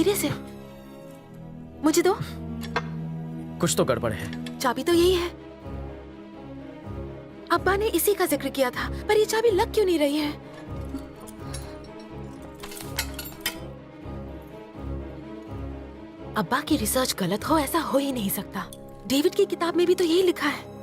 धीरे से, मुझे दो। कुछ तो गड़बड़ है। चाबी तो यही है। अब्बा ने इसी का जिक्र किया था, पर ये चाबी लग क्यों नहीं रही है? अब्बा की रिसर्च गलत हो, ऐसा हो ही नहीं सकता। डेविड की किताब में भी तो यही लिखा है।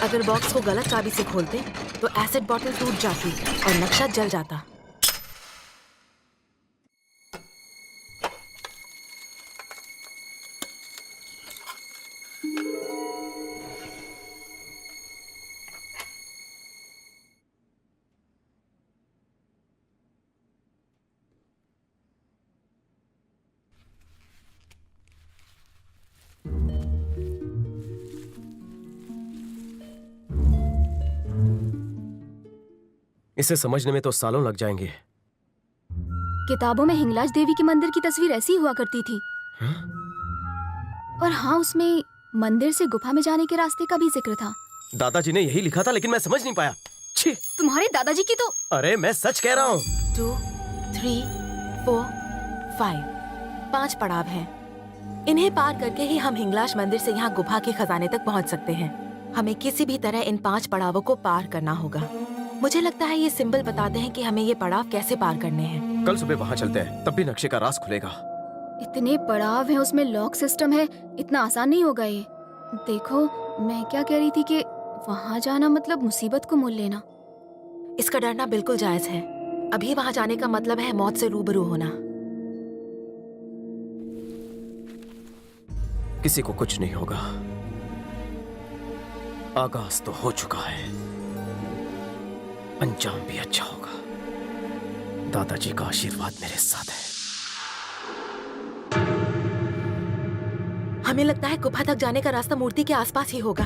अगर बॉक्स को गलत चाबी से खोलते तो एसिड बॉटल टूट जाती और नक्शा जल जाता। इसे समझने में तो सालों लग जाएंगे। किताबों में हिंगलाज देवी के मंदिर की तस्वीर ऐसी हुआ करती थी। और हाँ, उसमें मंदिर से गुफा में जाने के रास्ते का भी जिक्र था। दादाजी ने यही लिखा था, लेकिन मैं समझ नहीं पाया। छी! तुम्हारे दादाजी की तो। अरे मैं सच कह रहा हूँ। 2, 3, 4, 5 5 पड़ाव हैं। इन्हें पार करके ही हम हिंगलाज मंदिर से यहाँ गुफा के खजाने तक पहुँच सकते हैं। हमें किसी भी तरह इन 5 पड़ावों को पार करना होगा। मुझे लगता है ये सिंबल बताते हैं कि हमें ये पड़ाव कैसे पार करने हैं। कल सुबह वहाँ चलते हैं, तब भी नक्शे का राज खुलेगा। इतने पड़ाव हैं, उसमें लॉक सिस्टम है, इतना आसान नहीं होगा ये। देखो, मैं क्या कह रही थी कि वहाँ जाना मतलब मुसीबत को मोल लेना। इसका डरना बिल्कुल जायज है। अभी वहाँ जाने का मतलब है मौत से रूबरू होना। किसी को कुछ नहीं होगा। आगाज तो हो चुका है, अंजाम भी अच्छा होगा। दादाजी का आशीर्वाद मेरे साथ है। हमें लगता है गुफा तक जाने का रास्ता मूर्ति के आसपास ही होगा।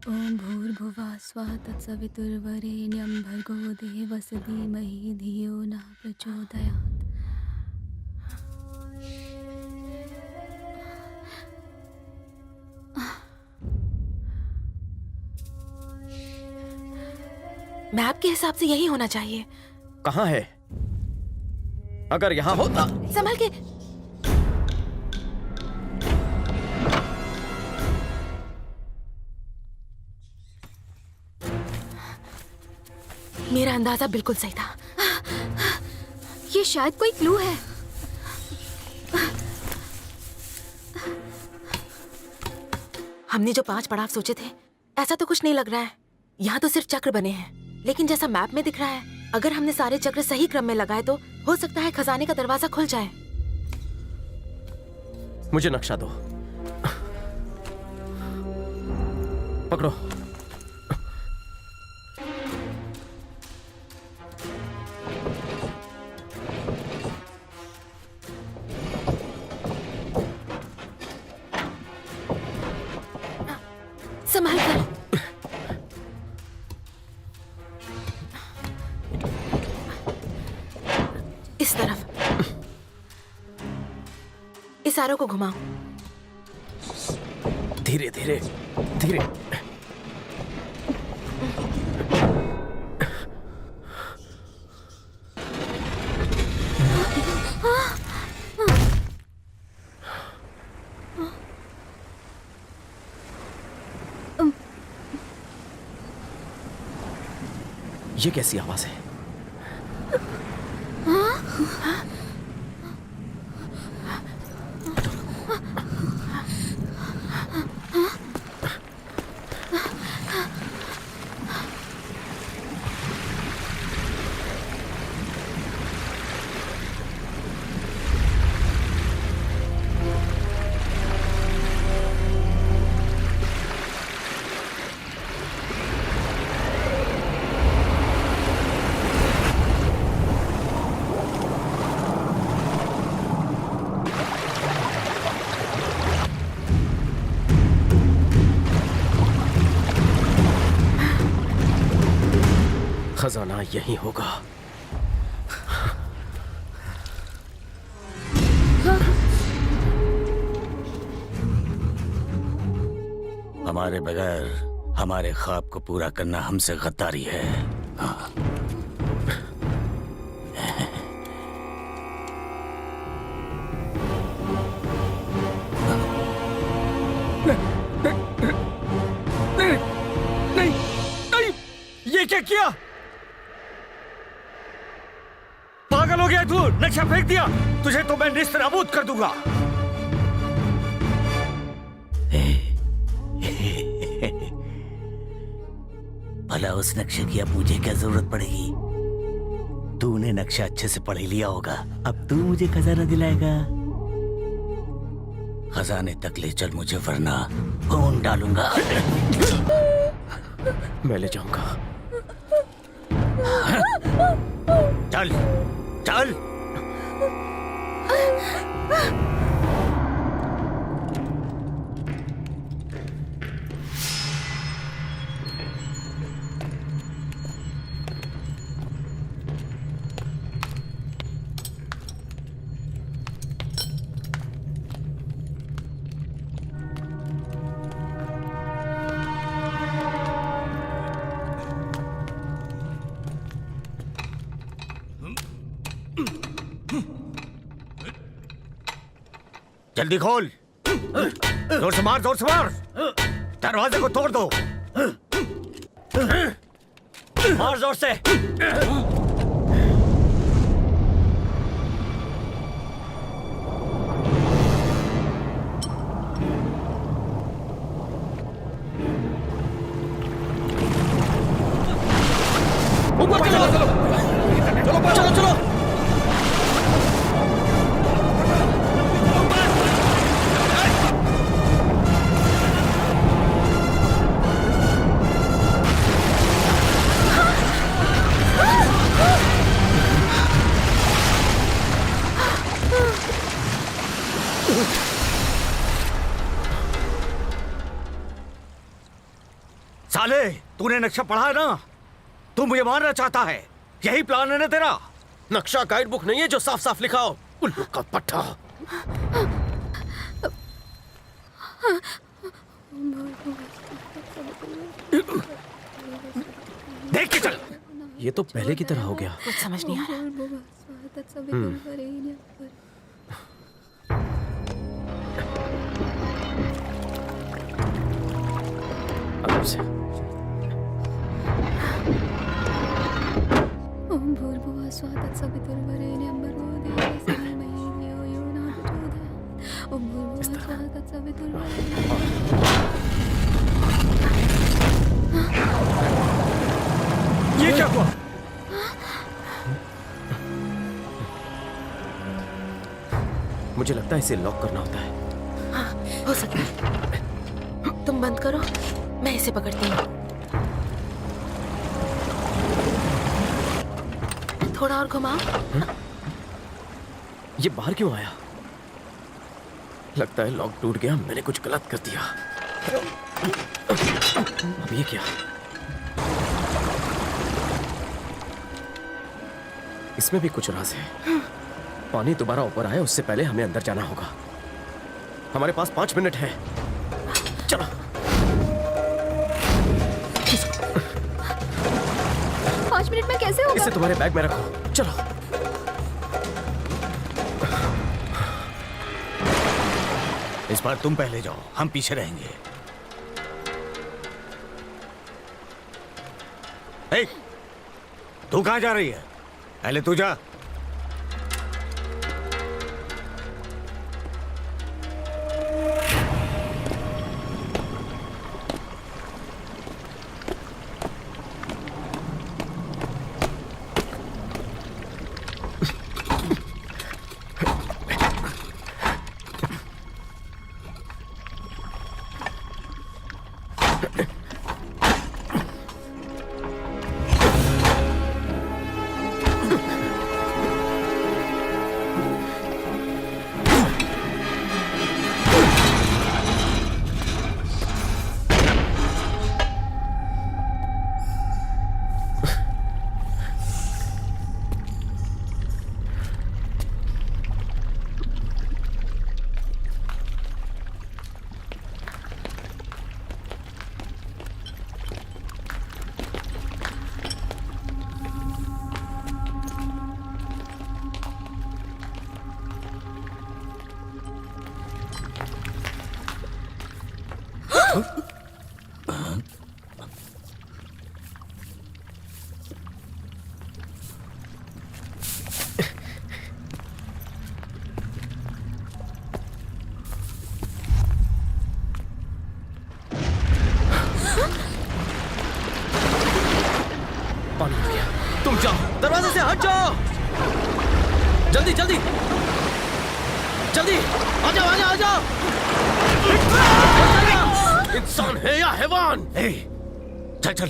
ओम भूर्भुवः स्वः तत्सवितुर्वरेण्यं भर्गो देवस्य धीमहि धियो न प्रचोदयात्। मैप के हिसाब से यही होना चाहिए। कहाँ है? अगर यहाँ होता। संभल के। मेरा अंदाजा बिल्कुल सही था। ये शायद कोई क्लू है। हमने जो 5 पड़ाव सोचे थे, ऐसा तो कुछ नहीं लग रहा है। यहाँ तो सिर्फ चक्र बने हैं, लेकिन जैसा मैप में दिख रहा है, अगर हमने सारे चक्र सही क्रम में लगाए तो हो सकता है खजाने का दरवाजा खुल जाए। मुझे नक्शा दो। पकड़ो। संभाल कर। इस तरफ। इस आरो को घुमाओ। धीरे धीरे धीरे। ये कैसी आवाज है? खजाना यहीं होगा। हमारे बगैर हमारे ख्वाब को पूरा करना हमसे गद्दारी है। हाँ। नहीं, ये क्या किया? पागल हो गया तू? नक्शा फेंक दिया? तुझे तो मैं निस्तेनाबूद कर दूंगा। भला उस नक्शे की अब मुझे क्या जरूरत पड़ेगी? तूने नक्शा अच्छे से पढ़ ही लिया होगा। अब तू मुझे खजाना दिलाएगा। खजाने तक ले चल मुझे, वरना खून डालूंगा। मैं ले जाऊंगा। चल चल। जल्दी खोल। जोर से मार, जोर से मार। दरवाजे को तोड़ दो। मार जोर से। ऊपर चलो, चलो चलो चलो। साले, तूने नक्शा पढ़ा है ना? तू मुझे मारना चाहता है, यही प्लान है ना तेरा? नक्शा गाइड बुक नहीं है जो साफ साफ लिखा हो। उल्लू का पट्टा। देख के चल। ये तो पहले की तरह हो गया। कुछ समझ नहीं आ रहा। आराम से। ओम भूर्भुवः स्वः तत्सवितुर्वरेण्यं भर्गो देवस्य धीमहि धियो यो न प्रचोदयात्। ओम भूर्भुवः स्वः तत्सवितुर्वरेण्यं। ये क्या हुआ? मुझे लगता है इसे लॉक करना होता है। हाँ, हो सकता है। तुम बंद करो, मैं इसे पकड़ती हूँ। थोड़ा और घुमाओ। ये बाहर क्यों आया? लगता है लॉक टूट गया। मैंने कुछ गलत कर दिया। अब ये क्या? इसमें भी कुछ राज है। पानी दोबारा ऊपर आए उससे पहले हमें अंदर जाना होगा। हमारे पास 5 मिनट है। चलो। 5 मिनट में कैसे होगा? इसे तुम्हारे बैग में रखो। चलो। इस बार तुम पहले जाओ, हम पीछे रहेंगे। ए, तू कहां जा रही है? पहले तू जा। जाओ, जल्दी जल्दी जल्दी, आ जाओ आ जाओ आ जाओ। इंसान है या हैवान? ए, चल चल,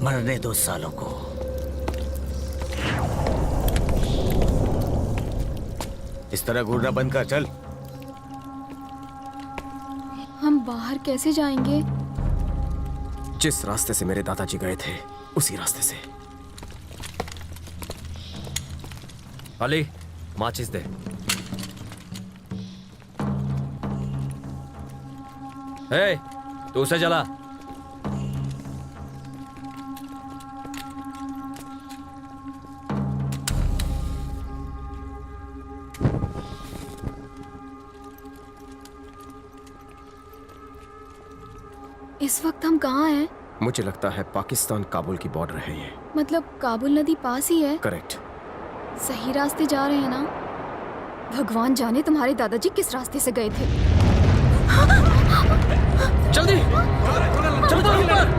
मरने दो सालों को। इस तरह घूरना बंद कर, चल। हम बाहर कैसे जाएंगे? जिस रास्ते से मेरे दादाजी गए थे उसी रास्ते से। अली, माचिस दे। हे, तू उसे जला। इस वक्त हम कहाँ हैं? मुझे लगता है पाकिस्तान काबुल की बॉर्डर है ये। मतलब काबुल नदी पास ही है। करेक्ट। सही रास्ते जा रहे हैं ना? भगवान जाने तुम्हारे दादाजी किस रास्ते से गए थे। जल्दी, चलो ऊपर।